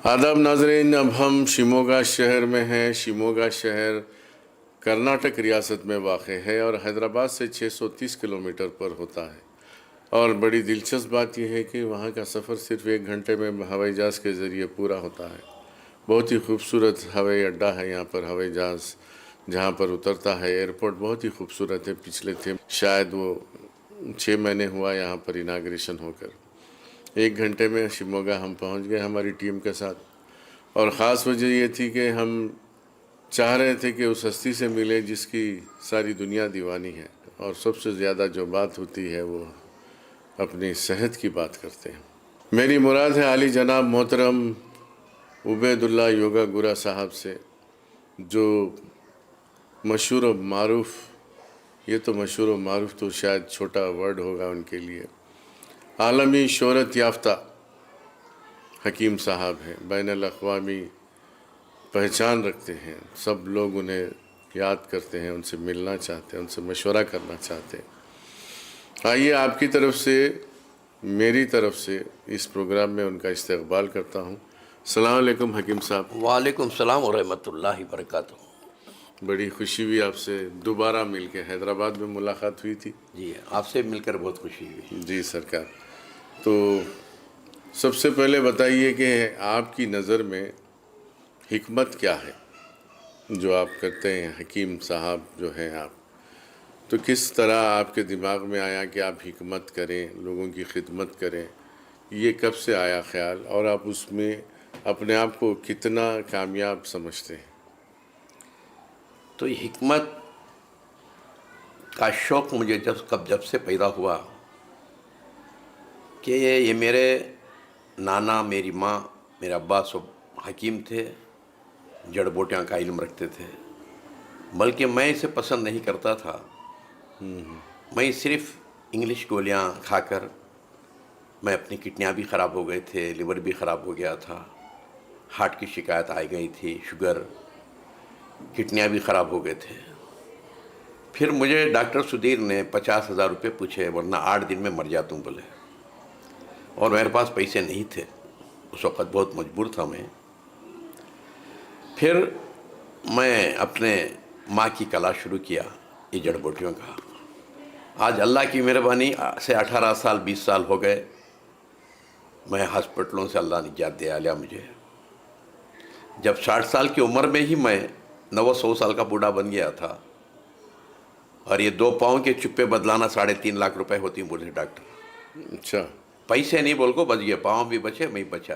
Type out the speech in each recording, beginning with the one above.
आदाब नाजरीन, अब हम शिमोगा शहर में हैं। शिमोगा शहर कर्नाटक रियासत में वाक़ है और हैदराबाद से 630 किलोमीटर पर होता है। और बड़ी दिलचस्प बात यह है कि वहाँ का सफ़र सिर्फ़ 1 घंटे में हवाई जहाज़ के ज़रिए पूरा होता है। बहुत ही खूबसूरत हवाई अड्डा है यहाँ पर। हवाई जहाज़ जहाँ पर उतरता है, एयरपोर्ट बहुत ही खूबसूरत है। पिछले थे शायद वो 6 महीने हुआ यहाँ पर इनाग्रेशन होकर। 1 घंटे में शिमोगा हम पहुँच गए हमारी टीम के साथ। और ख़ास वजह ये थी कि हम चाह रहे थे कि उस हस्ती से मिले जिसकी सारी दुनिया दीवानी है, और सबसे ज़्यादा जो बात होती है वो अपनी सेहत की बात करते हैं। मेरी मुराद है आली जनाब मोहतरम उबैदुल्ला योगा गुरा साहब से, जो मशहूर व मारूफ़, ये तो मशहूर व मारूफ़ तो शायद छोटा वर्ड होगा उनके लिए, आलमी शोहरत याफ्ता हकीम साहब हैं। बैनुल अक़वामी पहचान रखते हैं, सब लोग उन्हें याद करते हैं, उनसे मिलना चाहते हैं, उनसे मशवरा करना चाहते हैं। आइए आपकी तरफ से, मेरी तरफ से इस प्रोग्राम में उनका इस्तक़बाल करता हूँ। अस्सलाम वालेकुम हकीम साहब। वालेकुम सलाम व रहमतुल्लाहि बरकातुहू। बड़ी खुशी हुई आपसे दोबारा मिल के। हैदराबाद में मुलाकात हुई थी। जी, आपसे मिलकर बहुत खुशी हुई। जी सरकार। तो सबसे पहले बताइए कि आपकी नज़र में हिकमत क्या है जो आप करते हैं? हकीम साहब जो हैं आप, तो किस तरह आपके दिमाग में आया कि आप हिकमत करें, लोगों की खिदमत करें? ये कब से आया ख्याल, और आप उसमें अपने आप को कितना कामयाब समझते हैं? तो ये हिकमत का शौक़ मुझे जब से पैदा हुआ कि ये मेरे नाना, मेरी माँ, मेरे अब्बा सब हकीम थे, जड़ बूटियाँ का इल्म रखते थे। बल्कि मैं इसे पसंद नहीं करता था। मैं सिर्फ़ इंग्लिश गोलियाँ खाकर, मैं अपनी किडनियाँ भी ख़राब हो गए थे, लिवर भी ख़राब हो गया था, हार्ट की शिकायत आ गई थी, शुगर, किडनियाँ भी ख़राब हो गए थे। फिर मुझे डॉक्टर सुधीर ने 50,000 रुपये पूछे, वरना 8 दिन में मर जाता हूँ बोले। और मेरे पास पैसे नहीं थे, उस वक़्त बहुत मजबूर था मैं। फिर मैं अपने माँ की कला शुरू किया, ये जड़ बूटियों का। आज अल्लाह की मेहरबानी से 18 साल 20 साल हो गए, मैं हॉस्पिटलों से अल्लाह ने निजात दिला लिया मुझे। जब 60 साल की उम्र में ही मैं 900 साल का बूढ़ा बन गया था, और ये 2 पाँव के चुप्पे बदलाना 3.5 लाख रुपए होती हैं बोले डॉक्टर। अच्छा। पैसे नहीं बोल को बच गए, पाँव भी बचे, मैं बचा।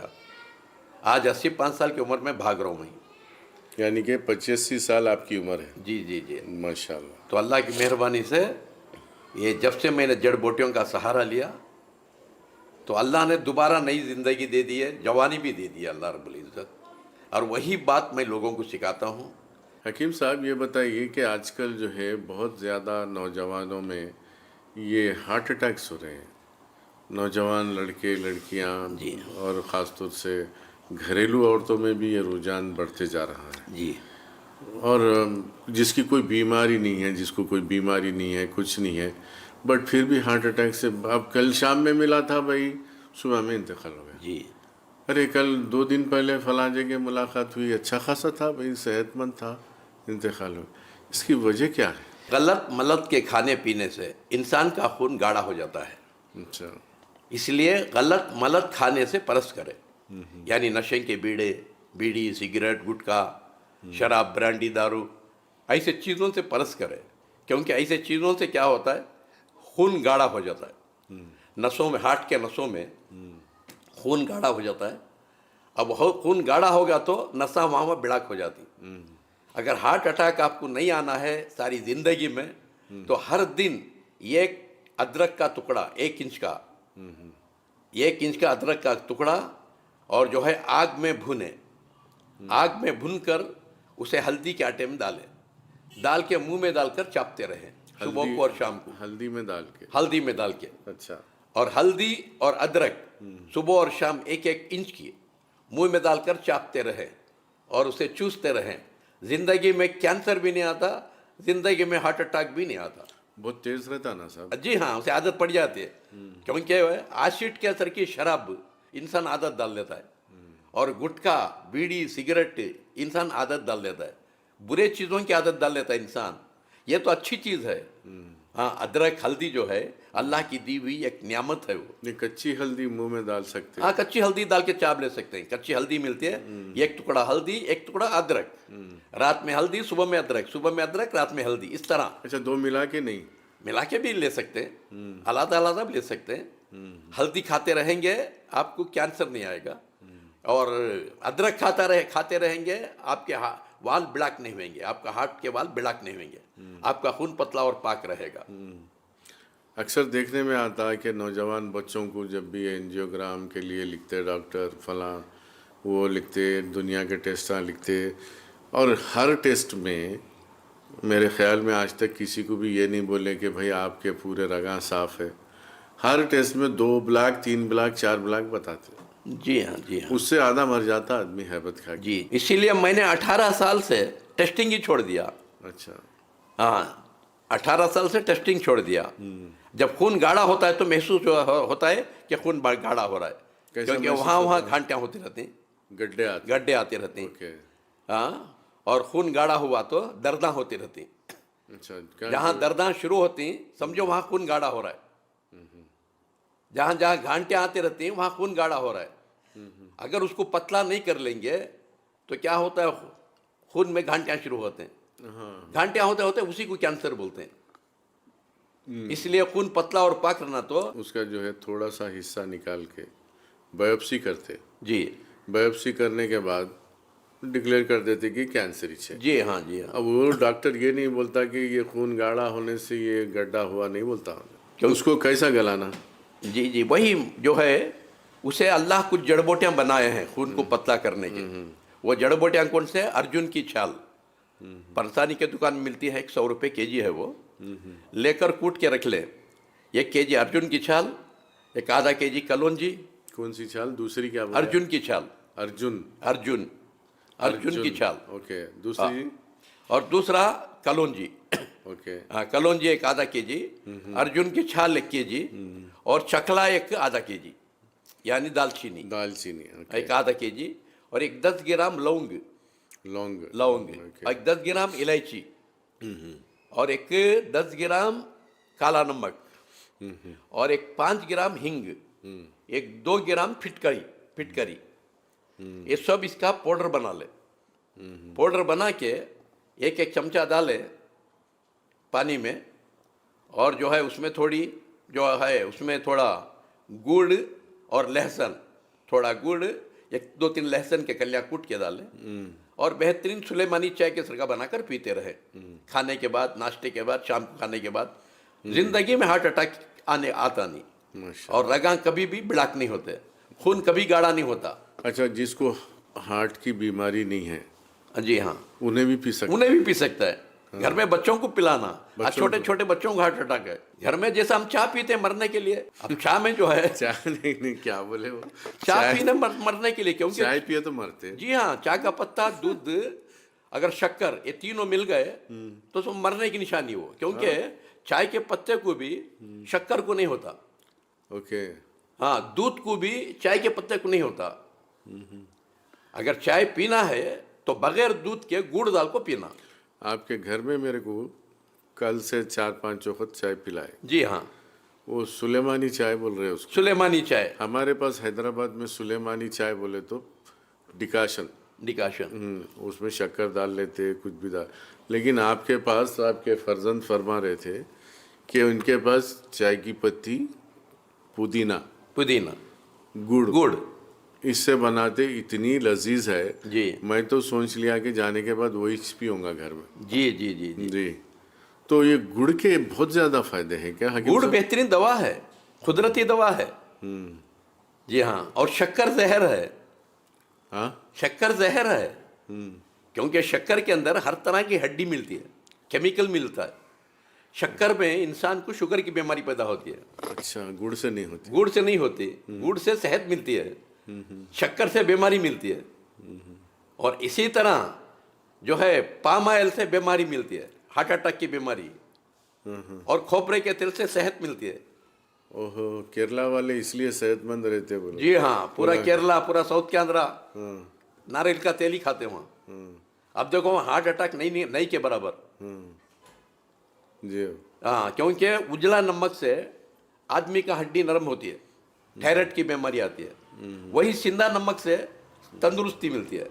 आज 85 साल की उम्र में भाग रहा हूँ मैं। यानी कि 85 साल आपकी उम्र है? जी जी जी। माशाल्लाह। तो अल्लाह की मेहरबानी से ये जब से मैंने जड़ बूटियों का सहारा लिया, तो अल्लाह ने दोबारा नई ज़िंदगी दे दी है, जवानी भी दे दी है अल्लाह रब्बुल इज़्ज़त। और वही बात मैं लोगों को सिखाता हूँ। हकीम साहब, ये बताइए कि आजकल जो है बहुत ज़्यादा नौजवानों में ये हार्ट अटैक्स हो रहे हैं। नौजवान लड़के लड़कियां, जी और ख़ास तौर से घरेलू औरतों में भी ये रुझान बढ़ते जा रहा है। जी। और जिसकी कोई बीमारी नहीं है, जिसको कोई बीमारी नहीं है, कुछ नहीं है, बट फिर भी हार्ट अटैक से। अब कल शाम में मिला था भाई, सुबह में इंतकाल हो गया। जी। अरे कल 2 दिन पहले फलां जगह मुलाकात हुई, अच्छा खासा था भाई, सेहतमंद था, इंतकाल हो गया। इसकी वजह क्या है? गलत मलत के खाने पीने से इंसान का खून गाढ़ा हो जाता है। अच्छा। इसलिए गलत मलत खाने से परस करें। यानी नशे के बीड़ी, सिगरेट, गुटखा, शराब, ब्रांडी, दारू, ऐसे चीज़ों से परस करें। क्योंकि ऐसे चीज़ों से क्या होता है, खून गाढ़ा हो जाता है। नसों में, हार्ट के नसों में खून गाढ़ा हो जाता है। अब खून गाढ़ा होगा तो नसा वहाँ बिड़ाक हो जाती। अगर हार्ट अटैक आपको नहीं आना है सारी ज़िंदगी में, तो हर दिन एक अदरक का टुकड़ा, 1 इंच का, 1 इंच का अदरक का टुकड़ा, और जो है आग में भुने, आग में भुनकर उसे हल्दी के आटे में डाल के मुंह में डालकर चापते रहें, सुबह को और शाम को। हल्दी में डाल के? हल्दी में डाल के। अच्छा। और हल्दी और अदरक सुबह और शाम 1-1 इंच की मुंह में डालकर चापते रहें और उसे चूसते रहें। जिंदगी में कैंसर भी नहीं आता, जिंदगी में हार्ट अटैक भी नहीं आता। बहुत तेज रहता ना साहब? जी हाँ, उसे आदत पड़ जाती है। क्योंकि एसिड के असर की शराब इंसान आदत डाल लेता है। और गुटखा, बीड़ी, सिगरेट इंसान आदत डाल लेता है, बुरे चीज़ों की आदत डाल लेता है इंसान। ये तो अच्छी चीज़ है। हाँ, अदरक हल्दी जो है अल्लाह की दी हुई एक नियामत है वो। ये कच्ची हल्दी मुंह में डाल सकते हैं। हाँ, कच्ची हल्दी डाल के चाप ले सकते हैं। कच्ची हल्दी मिलती है, एक टुकड़ा हल्दी, एक टुकड़ा अदरक, रात में हल्दी, सुबह में अदरक, सुबह में अदरक, रात में हल्दी, इस तरह अच्छा, दो मिला के नहीं? मिला के भी ले सकते हैं, अलग अलग भी ले सकते हैं। हल्दी खाते रहेंगे आपको कैंसर नहीं आएगा, और अदरक खाते रहेंगे आपके वाल ब्लैक नहीं होंगे, आपका हार्ट के वाल ब्लैक नहीं होंगे, आपका खून पतला और पाक रहेगा। अक्सर देखने में आता है कि नौजवान बच्चों को जब भी एंजियोग्राम के लिए लिखते डॉक्टर फलां, वो लिखते, दुनिया के टेस्ट लिखते, और हर टेस्ट में मेरे ख्याल में आज तक किसी को भी ये नहीं बोले कि भाई आपके पूरे रगा साफ है। हर टेस्ट में 2 ब्लैक, 3 ब्लैक, 4 ब्लैक बताते। जी हाँ, जी हाँ, उससे आधा मर जाता आदमी हैबत खा के। जी। इसीलिए मैंने 18 साल से टेस्टिंग ही छोड़ दिया। अच्छा। हाँ, 18 साल से टेस्टिंग छोड़ दिया। जब खून गाढ़ा होता है तो महसूस होता है कि खून गाढ़ा हो रहा है, कैसा क्योंकि महसूस वहाँ होता है? घांटियाँ होती रहती हैं, गड्ढे आते रहते हैं। ओके। हाँ, और खून गाढ़ा हुआ तो दर्दां होती रहती हैं। अच्छा, क्या जहाँ दर्दां शुरू होती हैं समझो वहाँ खून गाढ़ा हो रहा है। जहाँ जहाँ घांटियाँ आती रहती हैं वहाँ खून गाढ़ा हो रहा है। अगर उसको पतला नहीं कर लेंगे तो क्या होता है, खून में घांटियाँ शुरू होते हैं। हाँ। घांटियाँ होते होते उसी को कैंसर बोलते हैं। इसलिए खून पतला और पाक रहना तो उसका जो है थोड़ा सा हिस्सा निकाल के बायोप्सी करते। जी, बायोप्सी करने के बाद डिक्लेयर कर देते कि कैंसर ही है। जी हाँ, जी हाँ। अब वो डॉक्टर ये नहीं बोलता कि ये खून गाढ़ा होने से ये गड्ढा हुआ, नहीं बोलता। क्यों? उसको कैसा गलाना? जी जी, वही जो है उसे अल्लाह कुछ जड़ बूटियाँ बनाए हैं खून को पतला करने के। वो जड़ बूटियाँ कौन से है? अर्जुन की छाल। परसानी के दुकान में मिलती है, 100 रुपये केजी है वो। लेकर कूट के रख ले, 1 केजी अर्जुन की छाल, एक आधा केजी कलौंजी। कौन सी छाल? दूसरी क्या बोले? अर्जुन की छाल। अर्जुन। अर्जुन की छाल। ओके। दूसरी? और दूसरा कलौंजी। ओके। हाँ, कलौंजी एक आधा केजी, अर्जुन की छाल 1 केजी, और चकला एक आधा केजी, यानी दालचीनी दालचीनी। ओके। एक आधा केजी, और एक 10 ग्राम लौंग, लौंग। और एक 10 ग्राम इलायची, और एक 10 ग्राम काला नमक, और एक 5 ग्राम हींग, एक 2 ग्राम फिटकरी। ये सब इसका पाउडर बना ले। पाउडर बना के एक एक चमचा डाले पानी में, और जो है उसमें थोड़ी जो है उसमें थोड़ा गुड़ और लहसुन, थोड़ा गुड़, 1-2-3 लहसुन के कलियाँ कूट के डाले, और बेहतरीन सुलेमानी चाय के सिरका बनाकर पीते रहे। खाने के बाद, नाश्ते के बाद, शाम को खाने के बाद। जिंदगी में हार्ट अटैक आता नहीं, माशाल्लाह। और रगा कभी भी ब्लैक नहीं होते, खून कभी गाढ़ा नहीं होता। अच्छा, जिसको हार्ट की बीमारी नहीं है, जी हाँ, उन्हें भी पी सकते? उन्हें भी पी सकता है। घर में बच्चों को पिलाना। छोटे छोटे बच्चों को हार्ट अटैक है, घर में जैसे हम चाय पीते हैं मरने के लिए, अब चाय में जो है चाय नहीं, क्या बोले वो? चाय पीने मरने के लिए, क्योंकि चाय पिए तो मरते। जी हाँ, चाय का पत्ता, दूध, अगर शक्कर, ये तीनों मिल गए तो उसमें मरने की निशानी हो, क्योंकि चाय के पत्ते को भी शक्कर को नहीं होता। ओके। हाँ, दूध को भी चाय के पत्ते को नहीं होता। अगर चाय पीना है तो बगैर दूध के गुड़ डाल को पीना। आपके घर में मेरे को कल से 4-5 वक्त चाय पिलाए। जी हाँ, वो सुलेमानी चाय बोल रहे हैं उसको। सुलेमानी चाय। हमारे पास हैदराबाद में सुलेमानी चाय बोले तो डिकाशन, उसमें शक्कर डाल लेते, कुछ भी डाल। लेकिन आपके पास आपके फर्जंद फरमा रहे थे कि उनके पास चाय की पत्ती, पुदीना, गुड़, इससे बनाते, इतनी लजीज है जी। मैं तो सोच लिया कि जाने के बाद वही पीऊँगा घर में। जी जी जी जी, जी। तो ये गुड़ के बहुत ज़्यादा फायदे हैं क्या हकीम गुड़ साहब? बेहतरीन दवा है, कुदरती दवा है। जी हाँ, और शक्कर जहर है। हाँ। शक्कर जहर है, क्योंकि शक्कर के अंदर हर तरह की हड्डी मिलती है, केमिकल मिलता है। शक्कर में इंसान को शुगर की बीमारी पैदा होती है। अच्छा, गुड़ से नहीं होती? गुड़ से नहीं होती, गुड़ से सेहत मिलती है, शक्कर से बीमारी मिलती है। और इसी तरह जो है पाम ऑयल से बीमारी मिलती है, हार्ट अटैक की बीमारी, और खोपरे के तेल से सेहत मिलती है। ओहो, केरला वाले इसलिए सेहतमंद रहते बोलो। जी हाँ, पूरा केरला, पूरा साउथ के आंध्रा हाँ, नारियल का तेल ही खाते हैं वहाँ। हाँ, अब देखो वहाँ हार्ट अटैक नहीं के बराबर। जी हाँ, क्योंकि उजला नमक से आदमी का हड्डी नरम होती है, थायराइड की बीमारी आती है। वही सिंधा नमक से तंदुरुस्ती मिलती है।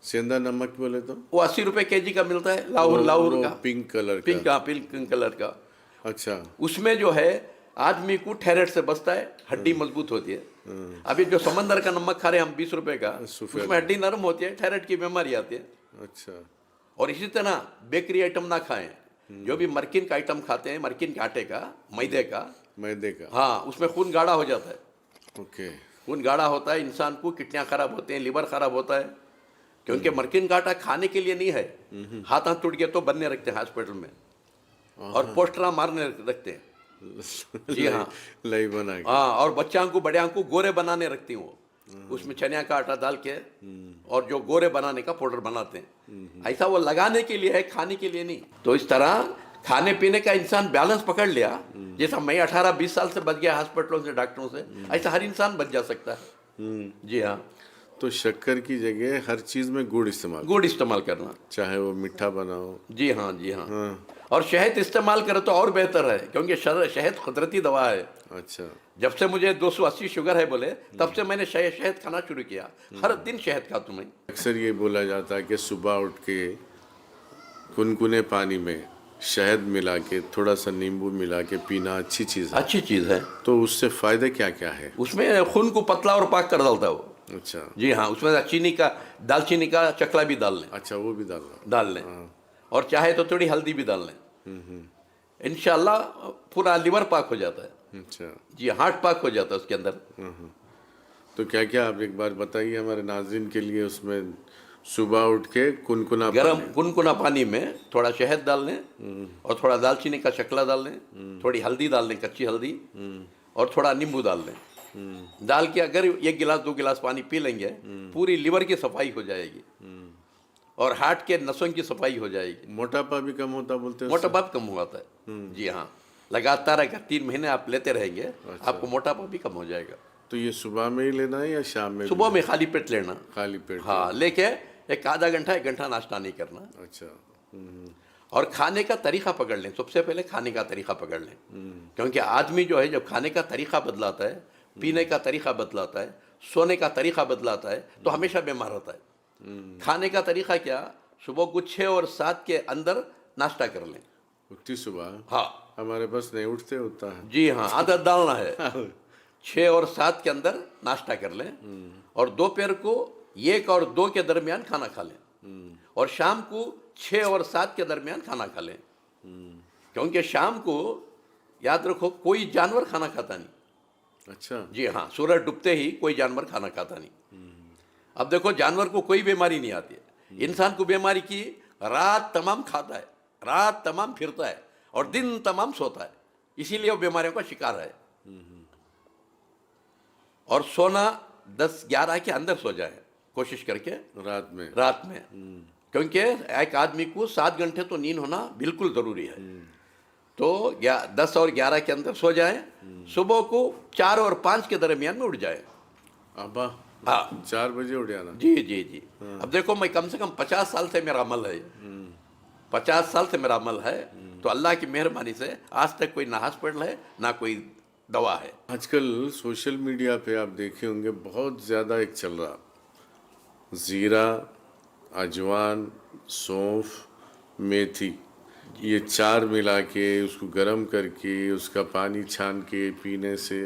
सेंधा नमक बोले तो वो 80 रुपए केजी का मिलता है, लाहौर वो का, पिंक कलर का। पिंक कलर का। अच्छा, उसमें जो है आदमी को थायराइड से बचता है, हड्डी मजबूत होती है। अभी जो समंदर का नमक खा रहे हैं हम 20 रुपए का, सफेद। उसमें हड्डी नरम होती है, थायराइड की बीमारी आती है। अच्छा, और इसी तरह बेकरी आइटम ना खाएं। जो भी मरकिन का आइटम खाते हैं, मरकिन के आटे का, मैदे का, मैदे का। हाँ, उसमें खून गाढ़ा हो जाता है। ओके, खून गाढ़ा होता है, इंसान को किडनियाँ खराब होते हैं, लिवर खराब होता है। क्योंकि मरकिन का आटा खाने के लिए नहीं है, हाथ टूट गए तो बनने रखते हैं हॉस्पिटल में, और पोस्टरा मारने रखते हैं। जी हाँ, लाई बना के। हाँ, और बच्चों को बड़े को गोरे बनाने रखती हूँ वो, उसमें चनिया का आटा डाल के, और जो गोरे बनाने का पाउडर बनाते हैं। ऐसा वो लगाने के लिए है, खाने के लिए नहीं। तो इस तरह खाने पीने का इंसान बैलेंस पकड़ लिया, जैसा मैं 18-20 साल से बच गया हॉस्पिटलों से, डॉक्टरों से, ऐसा हर इंसान बच जा सकता है। जी हाँ, तो शक्कर की जगह हर चीज में गुड़ इस्तेमाल, गुड़ इस्तेमाल करना। चाहे वो मीठा बनाओ। जी हाँ, जी हाँ। और शहद इस्तेमाल करो तो और बेहतर है, क्योंकि शहद कुदरती दवा है। अच्छा, जब से मुझे 280 शुगर है बोले, तब से मैंने शहद खाना शुरू किया। हर दिन शहद खाता हूं मैं। अक्सर ये बोला जाता है कि सुबह उठ के कुनकुने पानी में शहद मिला के, थोड़ा सा नींबू मिला के पीना अच्छी चीज़ है। अच्छी चीज़ है। तो उससे फायदे क्या क्या है? उसमें खून को पतला और पाक कर डालता है वो। अच्छा, जी हाँ, उसमें चीनी का, दालचीनी का चकला भी डाल लें। अच्छा, वो भी डालना। डाल लें, और चाहे तो थोड़ी हल्दी भी डाल लें। इंशाल्लाह पूरा लिवर पाक हो जाता है। अच्छा, जी, हार्ट पाक हो जाता है उसके अंदर। तो क्या क्या आप एक बार बताइए हमारे नाज़रीन के लिए। उसमें सुबह उठ के कुनकुना गरम पानी। गुनगुना पानी में थोड़ा शहद डाल लें, और थोड़ा दालचीनी का चकला डाल लें, थोड़ी हल्दी डाल लें, कच्ची हल्दी, और थोड़ा नींबू डाल लें। डाल के अगर 1 गिलास 2 गिलास पानी पी लेंगे, पूरी लिवर की सफाई हो जाएगी, और हार्ट के नसों की सफाई हो जाएगी। मोटापा भी कम होता बोलते हैं मोटापा भी कम होता है। जी हाँ, लगातार अगर 3 महीने आप लेते रहेंगे, आपको मोटापा भी कम हो जाएगा। तो ये सुबह में ही लेना है या शाम में? सुबह में खाली पेट लेना। खाली पेट? हाँ, लेके एक आधा घंटा 1 घंटा नाश्ता नहीं करना। अच्छा, और खाने का तरीका पकड़ लें, सबसे पहले खाने का तरीका पकड़ लें। क्योंकि आदमी जो है जब खाने का तरीका बदलाता है, पीने का तरीका बदलाता है, सोने का तरीका बदलाता है, तो हमेशा बीमार होता है। खाने का तरीका क्या, सुबह को 6 और 7 के अंदर नाश्ता कर लें। उठती सुबह? हाँ, हमारे पास नहीं उठते होता है। जी हाँ, आदत डालना है। 6 और 7 के अंदर नाश्ता कर लें, और दोपहर को 1 और 2 के दरमियान खाना खा लें, और शाम को 6 और 7 के दरमियान खाना खा लें। क्योंकि शाम को याद रखो कोई जानवर खाना खाता नहीं। अच्छा, जी हाँ, सूरज डूबते ही कोई जानवर खाना खाता नहीं। अब देखो, जानवर को कोई बीमारी नहीं आती है, इंसान को बीमारी की रात तमाम खाता है, रात तमाम फिरता है, और दिन तमाम सोता है, इसीलिए वो बीमारियों का शिकार है। और सोना 10-11 के अंदर सो जाए कोशिश करके रात में। रात में, क्योंकि एक आदमी को 7 घंटे तो नींद होना बिल्कुल ज़रूरी है। तो 10 और 11 के अंदर सो जाए, सुबह को 4 और 5 के दरमियान में उठ जाए। अब्बा, हाँ, 4 बजे उठ जाना? जी जी जी। अब देखो, मैं कम से कम 50 साल से मेरा अमल है, 50 साल से मेरा अमल है। तो अल्लाह की मेहरबानी से आज तक कोई ना हॉस्पिटल है ना कोई दवा है। आजकल सोशल मीडिया पे आप देखे होंगे बहुत ज़्यादा एक चल रहा, ज़ीरा, अजवान, सौंफ, मेथी, ये 4 मिला के उसको गरम करके उसका पानी छान के पीने से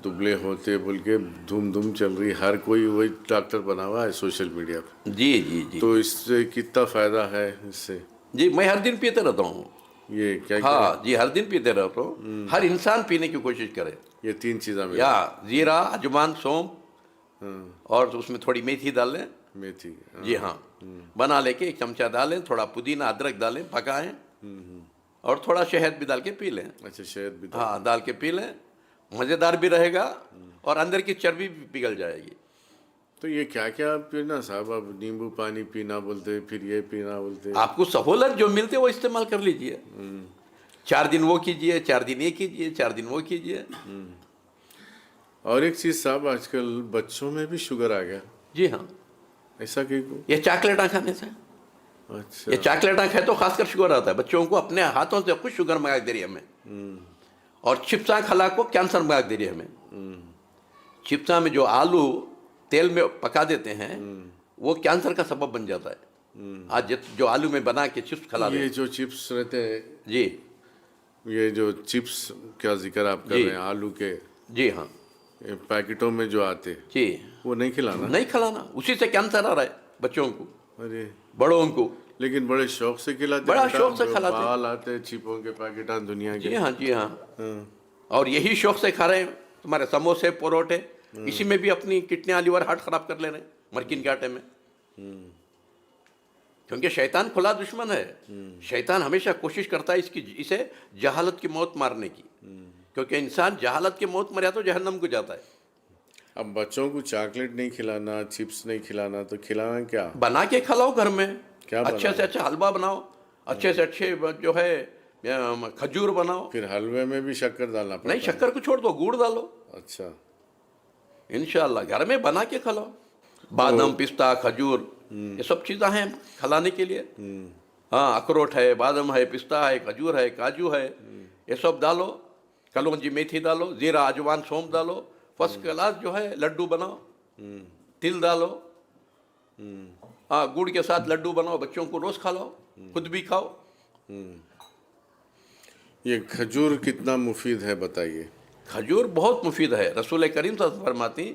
दुबले होते बोल के धूम धूम चल रही। हर कोई वही डॉक्टर बना हुआ है सोशल मीडिया पे। जी जी जी। तो इससे कितना फ़ायदा है इससे? जी, मैं हर दिन पीते रहता हूँ। ये क्या हाँ जी, हर दिन पीते रहता हूँ। हर इंसान पीने की कोशिश करे। ये 3 चीज़ें में? या जीरा, अजवान, सौंफ, और उसमें थोड़ी मेथी डाल लें। मेथी? जी हाँ, बना लेके 1 चमचा डालें, थोड़ा पुदीना अदरक डालें, पकाएं, और थोड़ा शहद भी डाल के पी लें। अच्छा, शहद भी? हाँ, डाल के पी लें, मज़ेदार भी रहेगा, और अंदर की चर्बी भी पिघल जाएगी। तो ये क्या क्या पीना साहब? अब नींबू पानी पीना बोलते, फिर ये पीना बोलते। आपको सहूलत जो मिलती है वो इस्तेमाल कर लीजिए। 4 दिन वो कीजिए, 4 दिन ये कीजिए, 4 दिन वो कीजिए। और एक चीज़ साहब, आजकल बच्चों में भी शुगर आ गया, जी हाँ, ऐसा क्यों? ये चॉकलेटा खाने से। अच्छा। ये चॉकलेटा खाए तो खासकर शुगर आता है। बच्चों को अपने हाथों से कुछ शुगर मंगा के दे रही है हमें, और चिप्सा खिला को कैंसर मंगा के दे रही है हमें। चिप्सा में जो आलू तेल में पका देते हैं वो कैंसर का सबब बन जाता है। आज जो आलू में बना के चिप्स खिला रहे ये हैं। जो चिप्स रहते हैं, जी ये जो चिप्स क्या जिक्र आप कर जी। रहे हैं, आलू के जी हाँ ये पैकेटों में जो आते हैं, जी, वो नहीं खिलाना? नहीं खिलाना, उसी से कैंसर आ रहा है बच्चों को, अरे बड़ों को। लेकिन बड़े शौक से खिलाते बड़ा हैं, शौक से जो खिलाते हैं। बाल आते हैं चिपों के पैकेट दुनिया जी के। हाँ जी हाँ, हाँ। और यही शौक से खा रहे हैं तुम्हारे समोसे परोठे। इसी में भी अपनी किडनियां लिवर हार्ट खराब कर ले रहे हैं मरकिन के आटे में। क्योंकि शैतान खुला दुश्मन है। शैतान हमेशा कोशिश करता है इसे जहालत की मौत मारने की। क्योंकि इंसान जहालत की मौत मरा तो जहन्नम को जाता है। अब बच्चों को चॉकलेट नहीं खिलाना, चिप्स नहीं खिलाना, तो खिलाना क्या? बना के खिलाओ घर में, क्या अच्छे से अच्छा हलवा बनाओ, अच्छे से अच्छे जो है खजूर बनाओ। फिर हलवे में भी शक्कर डालना पड़ता नहीं, शक्कर को छोड़ दो, गुड़ डालो। है? अच्छा। इंशाल्लाह घर में बना के खिलाओ। बादाम, पिस्ता, खजूर, ये सब चीज़ें हैं खिलाने के लिए। हाँ, अखरोट है, बादाम है, पिस्ता है, खजूर है, काजू है, ये सब डालो। कलौंजी मेथी डालो, जीरा अजवान सौंफ डालो, फर्स्ट क्लास जो है लड्डू बनाओ। तिल डालो, हाँ, गुड़ के साथ लड्डू बनाओ, बच्चों को रोज खिलाओ, खुद भी खाओ। ये खजूर कितना मुफीद है बताइए? खजूर बहुत मुफीद है। रसूल करीम सल्लल्लाहु अलैहि वसल्लम फरमाती,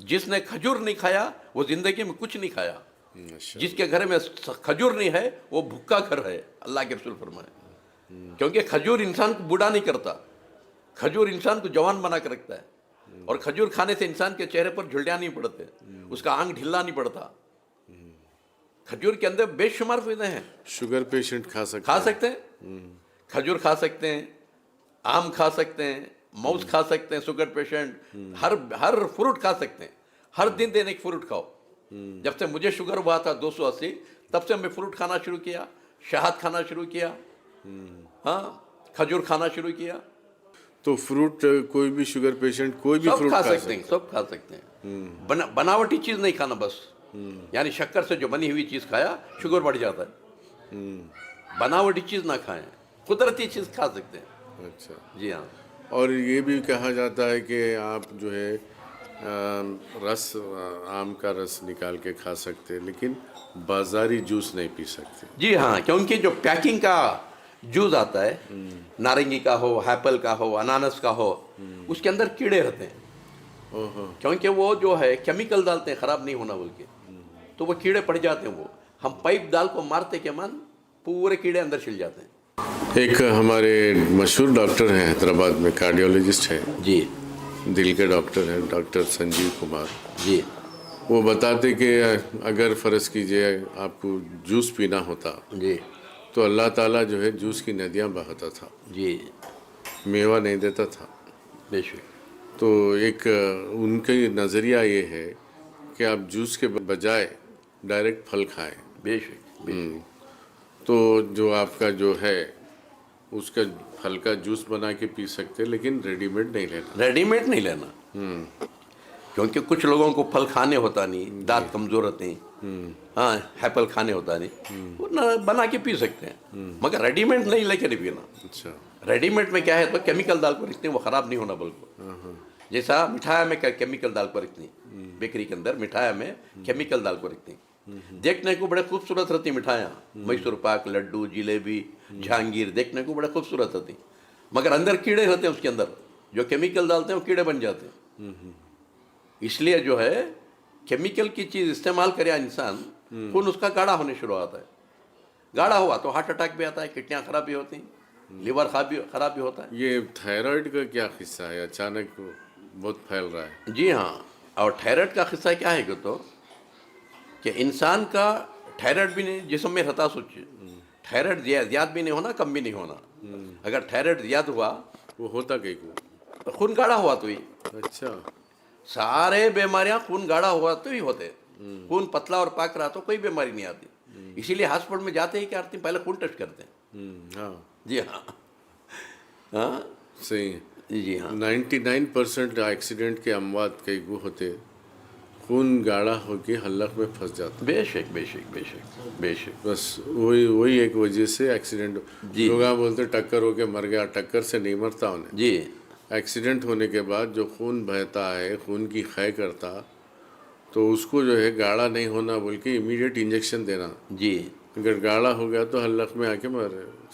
जिसने खजूर नहीं खाया वो जिंदगी में कुछ नहीं खाया। अच्छा। जिसके घर में खजूर नहीं है वो भूखा घर है, अल्लाह के रसूल फरमाए। क्योंकि खजूर इंसान को बूढ़ा नहीं करता, खजूर इंसान को जवान बना कर रखता है। और खजूर खाने से इंसान के चेहरे पर झुर्रियाँ नहीं पड़ते, उसका आंग ढीला नहीं पड़ता। खजूर के अंदर बेशुमार फायदे हैं। शुगर पेशेंट खा सकते हैं, खजूर खा सकते हैं, आम खा सकते हैं, माउस खा सकते हैं, शुगर पेशेंट हर फ्रूट खा सकते हैं। हर दिन एक फ्रूट खाओ। जब से मुझे शुगर हुआ था 280, तब से मैं फ्रूट खाना शुरू किया, शहद खाना शुरू किया, हाँ, खजूर खाना शुरू किया। तो फ्रूट कोई भी शुगर पेशेंट कोई भी सब फ्रूट खा खा सकते हैं, सब खा सकते हैं। बनावटी चीज नहीं खाना बस। यानी शक्कर से जो बनी हुई चीज खाया शुगर बढ़ जाता है। बनावटी चीज ना खाएं, कुदरती चीज खा सकते हैं। अच्छा। जी हाँ। और ये भी कहा जाता है कि आप जो है रस, आम का रस निकाल के खा सकते हैं, लेकिन बाजारी जूस नहीं पी सकते। जी हाँ, क्योंकि जो पैकिंग का जूस आता है, नारंगी का हो, एप्पल का हो, अनानस का हो, उसके अंदर कीड़े रहते हैं। ओहो। क्योंकि वो जो है केमिकल डालते हैं खराब नहीं होना बोल के, तो वो कीड़े पड़ जाते हैं। वो हम पाइप डाल को मारते के मन पूरे कीड़े अंदर छिल जाते हैं। एक हमारे मशहूर डॉक्टर हैं हैदराबाद में, कार्डियोलॉजिस्ट हैं जी, दिल के डॉक्टर हैं, डॉक्टर संजीव कुमार जी, वो बताते कि अगर फ़र्ज़ कीजिए आपको जूस पीना होता जी, तो अल्लाह ताला जो है जूस की नदियाँ बहाता था, जी, मेवा नहीं देता था। बेशक। तो एक उनका नज़रिया ये है कि आप जूस के बजाय डायरेक्ट फल खाएं। बेशक, बेशक। तो जो आपका जो है उसका फल का जूस बना के पी सकते हैं, लेकिन रेडीमेड नहीं लेना। रेडीमेड नहीं लेना। क्योंकि कुछ लोगों को फल खाने होता नहीं, दांत कमजोर होते हैं, हाँ, एप्पल खाने होता नहीं, वो ना बना के पी सकते हैं, मगर रेडीमेड नहीं लेके नहीं पीना। अच्छा। रेडीमेड में क्या है, तो केमिकल डाल कर रखते हैं, वो खराब नहीं होना बिल्कुल। जैसा मिठाई में केमिकल डाल कर रखती हैं, बेकरी के अंदर मिठाई में केमिकल डाल कर रखती हैं। देखने को बड़े खूबसूरत रहती मिठाइयाँ, मैसूर पाक, लड्डू, जिलेबी, जहांगीर, देखने को बड़े खूबसूरत रहती, मगर अंदर कीड़े होते हैं उसके अंदर, जो केमिकल डालते हैं वो कीड़े बन जाते हैं। इसलिए जो है केमिकल की चीज़ इस्तेमाल करे इंसान, खून उसका गाढ़ा होने शुरू होता है। गाढ़ा हुआ तो हार्ट अटैक भी आता है, किडनियाँ खराब भी होती हैं, लीवर खराब भी होता है। ये थायराइड का क्या किस्सा है, अचानक बहुत फैल रहा है? जी हाँ, और थायराइड का किस्सा क्या है कि इंसान का थायराइड भी नहीं जिस्म में रहता। सोचिए, थायराइड ज़्यादा भी नहीं होना, कम भी नहीं होना। अगर थायराइड ज़्यादा हुआ, वो होता कहीं को? तो खून गाढ़ा हुआ तो ही। अच्छा। सारे बीमारियां खून गाढ़ा हुआ तो ही होते। खून पतला और पाक रहा तो कोई बीमारी नहीं आती। इसीलिए हॉस्पिटल में जाते ही क्या करते हैं, पहले खून टेस्ट करते हैं। हाँ। जी हाँ, हाँ सही है। जी हाँ 99% एक्सीडेंट के अमवात कई गो होते, खून गाढ़ा होके हल्लक में फंस जाता। बेशक बेशक बेशक बेशक बस वही वही एक वजह से एक्सीडेंट। जी। लोग बोलते टक्कर होके मर गया, टक्कर से नहीं मरता उन्हें। जी एक्सीडेंट होने के बाद जो खून बहता है, खून की ख़य करता, तो उसको जो है गाढ़ा नहीं होना बोल के इमीडिएट इंजेक्शन देना। जी अगर गाढ़ा हो गया तो हल्लक में आके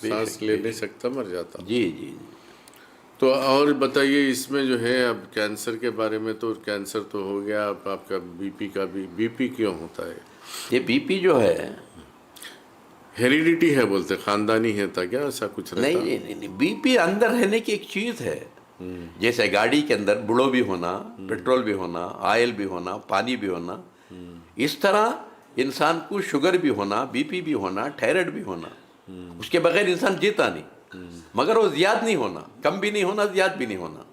सांस ले नहीं सकता, मर जाता। जी जी तो और बताइए इसमें जो है, अब कैंसर के बारे में, तो कैंसर तो हो गया, अब आपका बीपी का भी। बीपी क्यों होता है? ये बीपी जो है, हेरिडिटी है बोलते, खानदानी है था क्या, ऐसा कुछ रहता? नहीं नहीं नहीं, नहीं बीपी अंदर रहने की एक चीज़ है। जैसे गाड़ी के अंदर बुढ़ो भी होना, पेट्रोल भी होना, ऑयल भी होना, पानी भी होना, इस तरह इंसान को शुगर भी होना, बीपी भी होना, थायराइड भी होना, उसके बगैर इंसान जीता नहीं। मगर वो ज्यादा नहीं होना, कम भी नहीं होना, ज्यादा भी नहीं होना,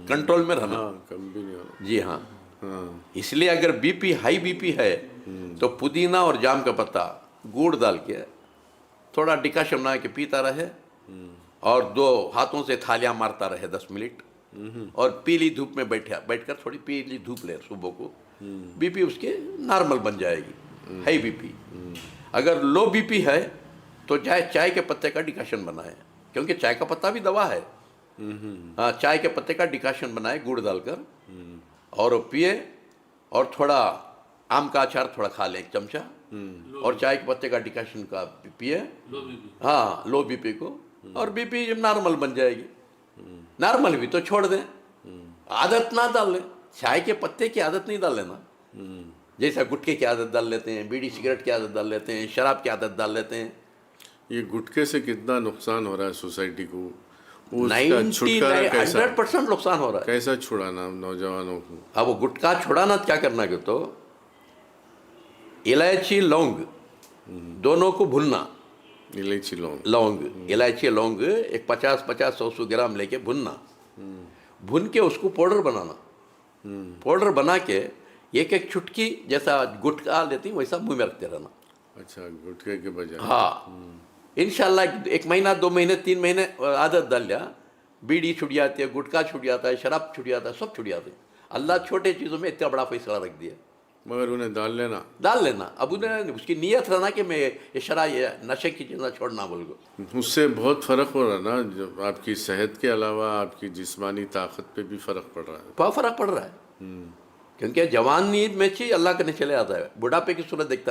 कंट्रोल में रहना। हाँ, कम भी नहीं होना। जी हाँ, हाँ इसलिए अगर बीपी हाई बीपी है तो पुदीना और जाम का पत्ता गुड़ डाल के थोड़ा डिकाशन बना के पीता रहे, और 2 हाथों से थालियां मारता रहे 10 मिनट, और पीली धूप में बैठकर थोड़ी पीली धूप ले सुबह को, बीपी उसके नॉर्मल बन जाएगी। High BP. अगर लो बीपी है तो चाय के पत्ते का डिकाशन बनाए, क्योंकि चाय का पत्ता भी दवा है। हाँ, चाय के पत्ते का डिकाशन बनाए गुड़ डालकर और पिए, और थोड़ा आम का अचार थोड़ा खा लें 1 चमचा, और चाय के पत्ते का डिकाशन का पिए। हाँ, लो बीपी को, और बीपी जब नॉर्मल बन जाएगी। नॉर्मल भी तो छोड़ दें, आदत ना डाल लें। चाय के पत्ते की आदत नहीं डाल लेना, जैसा गुटखे की आदत डाल लेते हैं, बीड़ी सिगरेट की आदत डाल लेते हैं, शराब की आदत डाल लेते हैं। ये गुटखे से कितना नुकसान हो रहा है सोसाइटी को, उसका छुटकारा कैसा, 100% नुकसान हो रहा है। कैसा छुड़ाना नौजवानों को? अब वो गुटखा छुड़ाना क्या करना है, तो इलायची लौंग दोनों को भुनना। इलायची लौंग, इलायची लौंग एक 50-100 ग्राम लेके भुनना, भुन के उसको पाउडर बनाना। पाउडर बना के एक एक चुटकी जैसा गुटखा लेती वैसा मुंह में रखते रहना। अच्छा, गुटखे के बजाय? हाँ, इंशाल्लाह 1 महीना 2 महीने 3 महीने आदत डाल लिया, बीड़ी छुट जाती है, गुटखा छुट जाता है, शराब छुट जाता है, सब छुट जाते हैं। अल्लाह छोटे चीज़ों में इतना बड़ा फैसला रख दिया। मगर उन्हें डाल लेना। अब उन्हें उसकी नीयत रहना कि मैं ये शराब, ये नशे की चीज़ें छोड़ना बोल को। उससे बहुत फ़र्क हो रहा है ना, जो आपकी सेहत के अलावा आपकी जिस्मानी ताकत पे भी फ़र्क पड़ रहा है। बहुत फ़र्क पड़ रहा है, क्योंकि जवानी में अल्लाह करने चले आता है, बुढ़ापे की सूरत देखता